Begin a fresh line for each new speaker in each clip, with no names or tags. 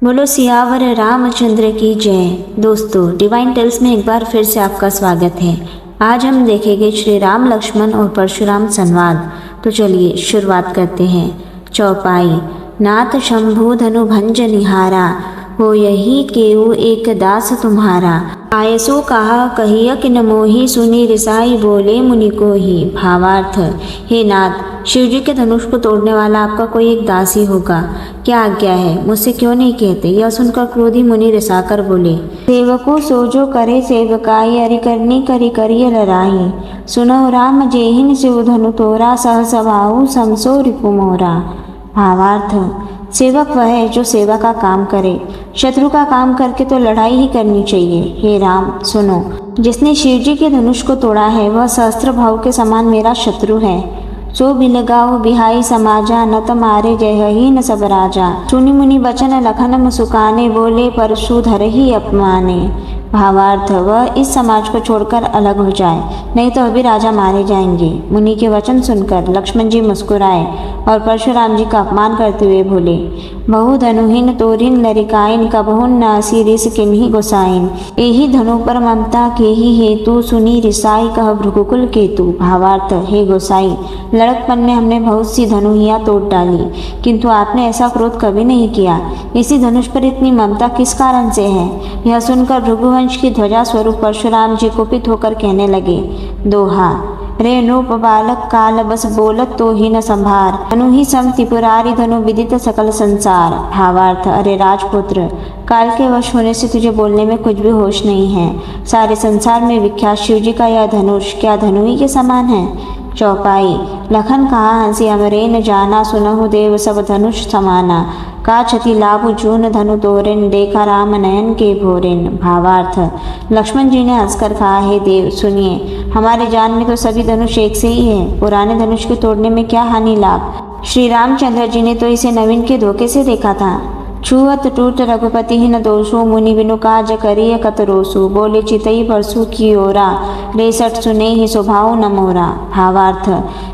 बोलो सियावर रामचंद्र की जय। दोस्तों, डिवाइन टेल्स में एक बार फिर से आपका स्वागत है। आज हम देखेंगे श्री राम लक्ष्मण और परशुराम संवाद। तो चलिए शुरुआत करते हैं। चौपाई। नाथ शंभु धनु भंज निहारा, हो यही केऊ एक दास तुम्हारा। आयसो कहा कहिय किन मोहि, सुनी रिसाई बोले मुनि को ही। भावार्थ, हे नाथ, शिव जी के धनुष को तोड़ने वाला आपका कोई एक दास ही होगा। क्या आज्ञा है, मुझसे क्यों नहीं कहते। यह सुनकर क्रोधी मुनि रिसाकर बोले, सेवको सोजो करे सेवकाई, अरि करनी करी करिय लराही। सुनो राम जेहिन शिव धनु तोरा, सहस भाऊ समसो रिपु मोरा। भावार्थ, सेवक वह है जो सेवा का काम करे। शत्रु का काम करके तो लड़ाई ही करनी चाहिए। हे राम सुनो, जिसने शिव जी के धनुष को तोड़ा है वह सहस्त्र भाव के समान मेरा शत्रु है। सो बिलगाओ बिहाई समाजा, नत मारे जय ही न सब राजा। सुनि मुनि बचन लखन मुसुकाने, बोले परशुधर ही अपमाने। भावार्थ, वह इस समाज को छोड़कर अलग हो जाए, नहीं तो अभी राजा मारे जाएंगे। मुनि के वचन सुनकर लक्ष्मण जी मुस्कुराए और परशुराम जी का अपमान करते हुए बोले, बहु धनुहीन तोरिन लरिकाइन, कबहुन नासी रिस किन्ही गोसाइन। एही धनु पर ममता के ही हेतु, सुनी रिसाई कह भृगुकुल केतु। भावार्थ, हे गोसाई, लड़कपन में हमने बहुत सी धनुहियाँ तोड़ डाली, किंतु आपने ऐसा क्रोध कभी नहीं किया। इसी धनुष पर इतनी ममता किस कारण से है। यह सुनकर भृगुवंश की ध्वजा स्वरूप परशुराम जी कुपित होकर कहने लगे, दोहा। रे नूप बालक काल बस बोलत तो ही न संभार, धनु ही सम त्रिपुरारी धनु विदित सकल संसार। भावार्थ, अरे राजपुत्र, काल के वश होने से तुझे बोलने में कुछ भी होश नहीं है। सारे संसार में विख्यात शिव जी का यह धनुष क्या धनु ही के समान है। चौपाई। लखन कहा हंसी अमरे न जाना, सुनहु देव सब धनुष समाना। का क्षति लाभ जून धनु तोरेन, देखा राम नयन के भोरेन। भावार्थ, लक्ष्मण जी ने हंसकर कहा, हे देव सुनिए, हमारे जान में तो सभी धनुष एक से ही है। पुराने धनुष के तोड़ने में क्या हानि लाभ। श्री रामचंद्र जी ने तो इसे नवीन के धोखे से देखा था। छुअत टूट रघुपति ही न दोषो, मुनि बिनु काज करिय कतरोसु। बोले चितई परसु की ओरा, रेसठ सुने ही स्वभाव न मोरा। भावार्थ,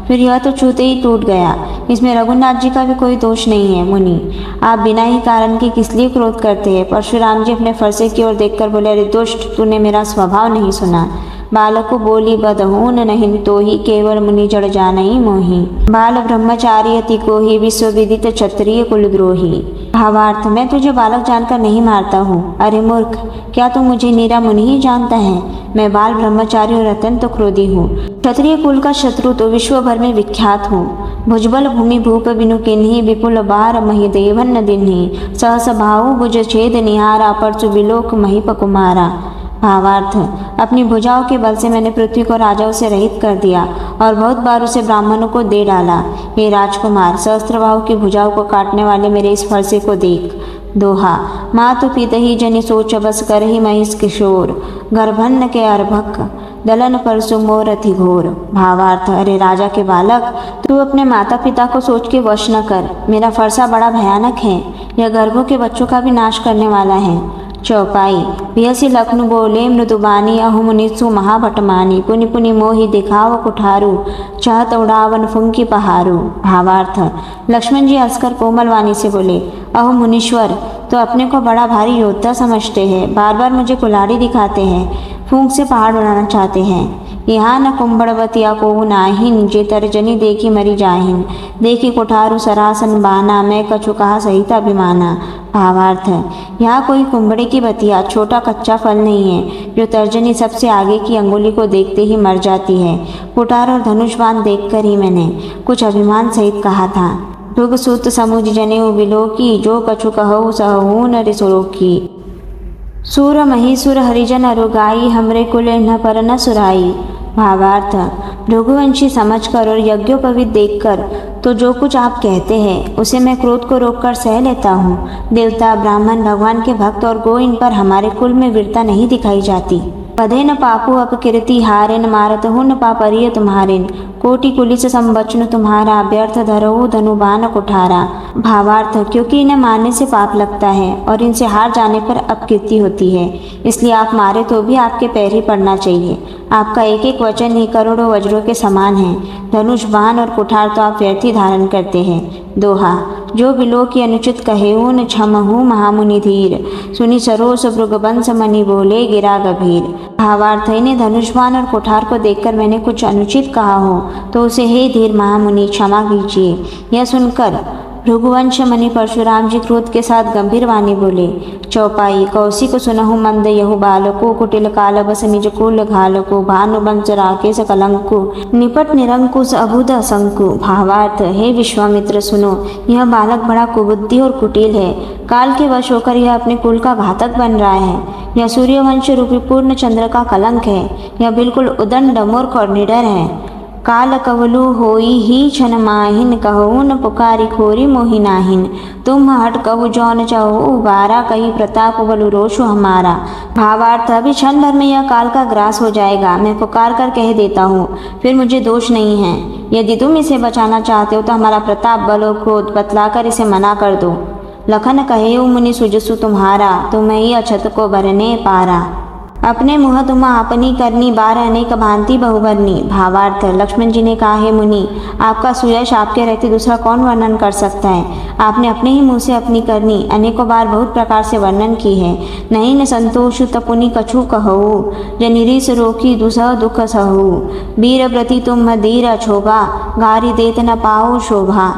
फिर यह तो छूते ही टूट गया, इसमें रघुनाथ जी का भी कोई दोष नहीं है। मुनि, आप बिना ही कारण के किस लिए क्रोध करते हैं। परशुराम जी अपने फरसे की ओर देखकर बोले, अरे दुष्ट, तूने मेरा स्वभाव नहीं सुना। बालक को बोली बदहून नहीं, तो ही केवल मुनि जड़ जानई मोही। बाल ब्रह्मचारी अति को ही, विश्व विदित क्षत्रिय कुलद्रोही। भावार्थ, मैं तुझे बालक जानकर नहीं मारता हूँ। अरे मूर्ख, क्या तू मुझे नीरा मुनि ही जानता है। मैं बाल ब्रह्मचारी और अत्यंत क्रोधी हूँ। क्षत्रिय कुल का शत्रु तो विश्व भर में विख्यात हूँ। भुजबल भूमि भूप बिनु किन्ही, विपुल बार मही देवन न दिन्ही। सहस भाऊ भुज छेद निहारा, परसु बिलोक महीप कुमारा। भावार्थ, अपनी भुजाओं के बल से मैंने पृथ्वी को राजाओं से रहित कर दिया और बहुत बार उसे ब्राह्मणों को दे डाला। हे राजकुमार, सहस्त्रबाहु की भुजाओं को काटने वाले मेरे इस फरसे को देख। दोहा। मातु पितहि जनि सोच बस, करहि महिष किशोर। गर्भन्न के अर्भक, दलन परसु मोर अति घोर। भावार्थ, अरे राजा के बालक, तू अपने माता पिता को सोच के वश न कर। मेरा फरसा बड़ा भयानक है, यह गर्भों के बच्चों का भी नाश करने वाला है। चौपाई। बिहसी लखनु बोले मृदुबानी, अहु मुनिसु महाभटमानी। पुनि पुनि मोहि दिखाव कुठारू, चाहत उड़ावन फुंकी पहारू। भावार्थ, लक्ष्मण जी हंसकर कोमल वाणी से बोले, अहो मुनीश्वर, तो अपने को बड़ा भारी योद्धा समझते हैं। बार बार मुझे कुल्हाड़ी दिखाते हैं, फूंक से पहाड़ उड़ाना चाहते हैं। यहाँ न कुंभड़वतिया को नाहिन, जे तर्जनी देखी मरी जाहिन। देखी कुठारू सरासन बाना, मैं कछु कहा सहित अभिमाना। भावार्थ, यहाँ कोई कुंभड़े की बतिया, छोटा कच्चा फल नहीं है, जो तर्जनी सबसे आगे की अंगुली को देखते ही मर जाती है। कुठार और धनुष बाण देखकर ही मैंने कुछ अभिमान सहित कहा था। भृग सूत समुझ जनेऊ बिलोकी, जो कछु कहु सहू न रिसुरोकी। सूर महीसुर हरिजन अरुगाई, हमरे कुल न पर न सुराई। भावार्थ, भृगुवंशी समझकर और यज्ञोपवीत देखकर तो जो कुछ आप कहते हैं उसे मैं क्रोध को रोककर सह लेता हूँ। देवता, ब्राह्मण, भगवान के भक्त और गो, इन पर हमारे कुल में वीरता नहीं दिखाई जाती। पदे न पापु अपकीर्ति हारेन, मारत हूँ न पापरिय तुम्हारेन। कोटि कुलिस संबचन तुम्हारा, व्यर्थ धरऊ धनुबान कुठारा। भावार्थ, क्योंकि इन्हें मारने से पाप लगता है और इनसे हार जाने पर अपकीर्ति होती है, इसलिए आप मारे तो भी आपके पैर ही पड़ना चाहिए। आपका एक एक वचन ही करोड़ों वज्रों के समान है। धनुष बाण और कुठार तो आप व्यर्थ ही धारण करते हैं। दोहा। जो बिलो की अनुचित कहेऊन क्षमहु महामुनि धीर। सुनी सरोस भृगवंश मणि बोले गिरा गंभीर। भावार्थ, इन्हें धनुष्मान और कुठार को देखकर मैंने कुछ अनुचित कहा हो तो उसे हे धीर महामुनि क्षमा कीजिए। यह सुनकर भृगुवंश मणि परशुराम जी क्रोध के साथ गंभीर वाणी बोले। चौपाई। कौशिक सुनहु मंद यहु बालको, कुटिल काल बस निज कुल घालको, भानुवंश राकेश कलंकु, निपट निरंकुश अबुध असंकु। भावार्थ, हे विश्वामित्र सुनो, यह बालक बड़ा कुबुद्धि और कुटिल है। काल के वश होकर यह अपने कुल का घातक बन रहा है। यह सूर्यवंश रूपी पूर्ण चंद्र का कलंक है। यह बिल्कुल उदंड मूर्ख और निडर है। काल कवलु होई ही छन माहिन, कहून पुकारी खोरी मोहि नाहिन। तुम हट कहु जौन चाहो उबारा, कही प्रताप बलु रोषु हमारा। भावार्थ, अभी क्षण भर में यह काल का ग्रास हो जाएगा। मैं पुकार कर कह देता हूँ, फिर मुझे दोष नहीं है। यदि तुम इसे बचाना चाहते हो तो हमारा प्रताप बल और क्रोध बतलाकर इसे मना कर दो। लखन कहे मुनि सुजसु तुम्हारा, तुम्हें अछत को भरने पारा। अपने मुँह तुम आपनी करनी, बार अनेक भांति बहुबरनी। भावार्थ, लक्ष्मण जी ने कहा, हे मुनि, आपका सुयश आपके रहते दूसरा कौन वर्णन कर सकता है। आपने अपने ही मुँह से अपनी करनी अनेकों बार बहुत प्रकार से वर्णन की है। नहीं न संतोष तपुनि कछु कहू, जनिरीस रोकी दुसह दुख सहू। वीर व्रति तुम धीर अछोभा, गारी देत न पाओ शोभा।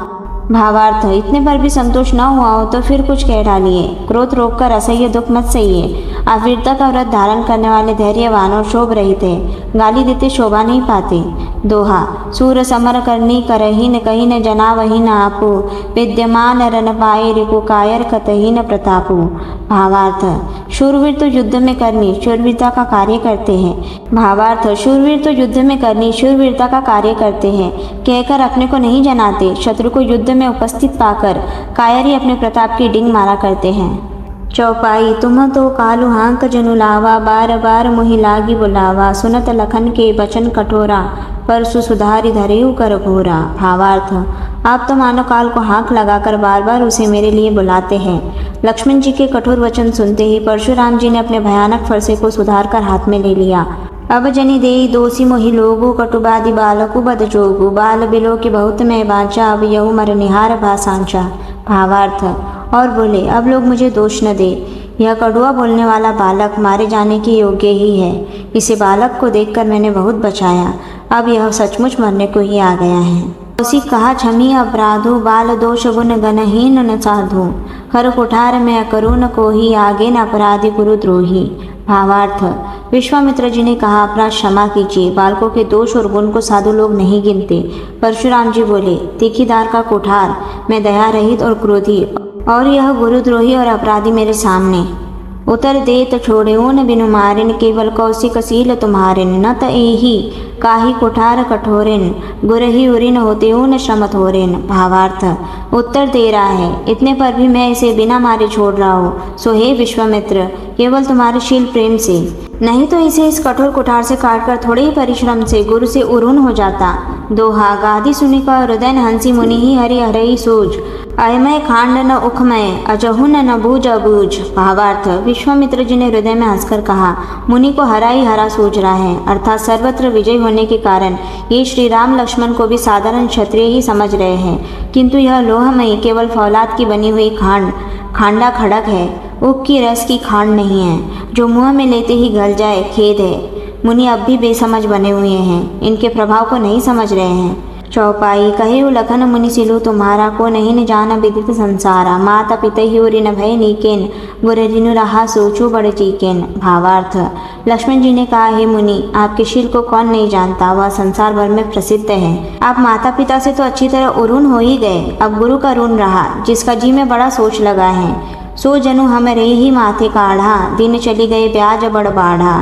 भावार्थ, इतने पर भी संतोष न हुआ हो तो फिर कुछ कह डालिए। क्रोध रोककर असह्य दुख मत सहिए। आप वीरता का व्रत धारण करने वाले धैर्यवान और शोभ रहित है। गाली देते शोभा नहीं पाते। दोहा। सूर समर करनी करही न कही न जनावही न आपू, विद्यमान रन पाए रिपु कायर कतही न प्रतापू। भावार्थ, शूरवीर तो युद्ध में करनी शूरवीरता का कार्य करते हैं। भावार्थ, शूरवीर तो युद्ध में करनी शूरवीरता का कार्य करते हैं, कहकर अपने को नहीं जनाते। शत्रु को युद्ध में उपस्थित पाकर कायर ही अपने प्रताप की डिंग मारा करते हैं। चौपाई। तुम तो कालु हांक जनु लावा, बार बार मोहि लागी बुलावा। सुनत लखन के बचन कठोरा, परसु सुधारि धरेउ कर घोरा। भावार्थ, आप तो मानो काल को हाँक लगाकर बार बार उसे मेरे लिए बुलाते हैं। लक्ष्मण जी के कठोर वचन सुनते ही परशुराम जी ने अपने भयानक फरसे को सुधार कर हाथ में ले लिया। अब जनि देई दोषी मोहि लोगु, कटुबादि बालकु बद जोगु। बाल बिलो की बहुत मैं बाँचा, अब यहु मर निहार भासांचा। भावार्थ, और बोले, अब लोग मुझे दोष न दे। यह कड़ुआ बोलने वाला बालक मारे जाने के योग्य ही है। इसे बालक को देखकर मैंने बहुत बचाया, अब यह सचमुच मरने को ही आ गया है। उसी कहा, क्षमी अपराधो, बाल दोष गुण गणहीन न साधु। हर कुठार में अकरुण को ही, आगे न अपराधी गुरु द्रोही। भावार्थ, विश्वामित्र जी ने कहा, अपराध क्षमा कीजिए। बालकों के दोष और गुण को साधु लोग नहीं गिनते। परशुराम जी बोले, तीखीदार का कुठार, मैं दया रहित और क्रोधी, और यह गुरुद्रोही और अपराधी मेरे सामने। उतर देत छोड़ेऊन बिनु मारिन, केवल कौशिक सील तुम्हारिन। न त एही काही कुठार कठोरिन, गुरही उरिन होतेऊन श्रम थोरिन। भावार्थ, उत्तर दे रहा है, इतने पर भी मैं इसे बिना मारे छोड़ रहा हूँ। सो हे विश्वामित्र, केवल तुम्हारे शील प्रेम से, नहीं तो इसे इस कठोर कुठार से काटकर थोड़े ही परिश्रम से गुरु से उरुन हो जाता। दोहा। गादी सुनि का हृदय हंसी, मुनि ही हरि हरई सूझ। अयमय खांड न उखमय, अजहुन न बूझ अबूझ। भावार्थ, विश्वामित्र जी ने हृदय में हंसकर कहा, मुनि को हरा ही हरा सूझ रहा है। अर्थात सर्वत्र विजय होने के कारण ये श्री राम लक्ष्मण को भी साधारण क्षत्रिय ही समझ रहे हैं, किंतु यह लोहमयी केवल फौलाद की बनी हुई खांडा खड़क है। ऊख की रस की खांड नहीं है, जो मुंह में लेते ही गल जाए। खेद है, मुनि अब भी बेसमझ बने हुए हैं, इनके प्रभाव को नहीं समझ रहे हैं। चौपाई। कहे लखन मुनि सिलु तुम्हारा, को नहीं न जान विदित संसारा। माता पिता ही उरि न भय नीकेन, गुर जिनु रहा सोचो बड़ चीकेन। भावार्थ, लक्ष्मण जी ने कहा, हे मुनि, आपके शील को कौन नहीं जानता, वह संसार भर में प्रसिद्ध है। आप माता पिता से तो अच्छी तरह उरुन हो ही गए, अब गुरु का ऋण रहा, जिसका जी में बड़ा सोच लगा है। सो जनु हमरे ही माथे काढ़ा, दिन चली गए ब्याज बड़ बाढ़ा।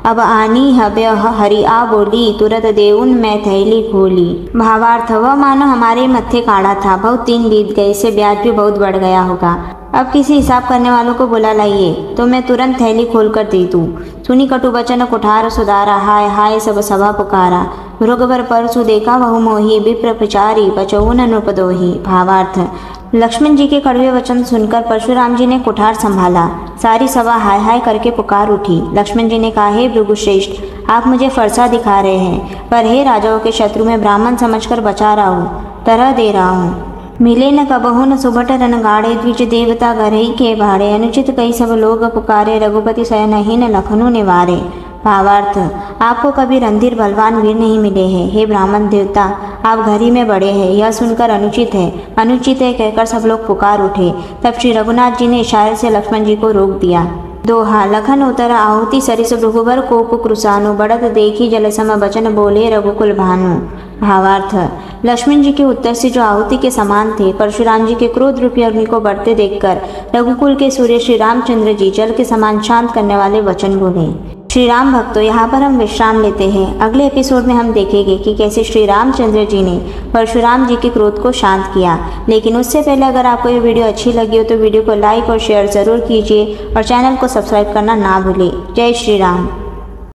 अब आनी हव्य हरि आ बोली, तुरत देउन मैं थैली खोली। भावार्थ, वह मानो हमारे मत्थे काढ़ा था, बहुत दिन बीत गए, इससे ब्याज भी बहुत बढ़ गया होगा। अब किसी हिसाब करने वालों को बुला लाइए, तो मैं तुरंत थैली खोलकर दे दूँ। सुनी कटु बचन कुठार सुधारा, हाय हाय सब सभा पुकारा। भृगवर परसु देखा बहु मोही, विप्र प्रचारी बचहु न नृपदोही। भावार्थ, लक्ष्मण जी के कड़वे वचन सुनकर परशुराम जी ने कुठार संभाला। सारी सभा हाय हाय करके पुकार उठी। लक्ष्मण जी ने कहा, हे भृगुश्रेष्ठ, आप मुझे फरसा दिखा रहे हैं, पर हे राजाओं के शत्रु में ब्राह्मण समझकर बचा रहा हूँ, तरह दे रहा हूँ। मिले न कबहु न सुबट रन गाड़े, द्विज देवता गरई के भाड़े, अनुचित कई सब लोग पुकारे, रघुपति शयन ही न लखनऊ निवारे। भावार्थ, आपको कभी रणधीर बलवान वीर नहीं मिले हैं। हे ब्राह्मण देवता, आप घर ही में बड़े हैं, यह सुनकर अनुचित है, अनुचित है कहकर सब लोग पुकार उठे। तब श्री रघुनाथ जी ने इशारे से लक्ष्मण जी को रोक दिया। दोहा लखन उतर आहुति सरिस रघुबर कोप कृसानु, बढ़त देखी जल सम बचन बोले रघुकुल भानु। भावार्थ, लक्ष्मण जी के उत्तर से जो आहुति के समान थे, परशुराम जी के क्रोध रूपी अग्नि को बढ़ते देखकर रघुकुल के सूर्य श्री रामचंद्र जी जल के समान शांत करने वाले वचन बोले। श्री राम भक्तों, यहाँ पर हम विश्राम लेते हैं। अगले एपिसोड में हम देखेंगे कि कैसे श्री रामचंद्र जी ने परशुराम जी के क्रोध को शांत किया। लेकिन उससे पहले अगर आपको ये वीडियो अच्छी लगी हो तो वीडियो को लाइक और शेयर ज़रूर कीजिए और चैनल को सब्सक्राइब करना ना भूलें। जय श्री राम।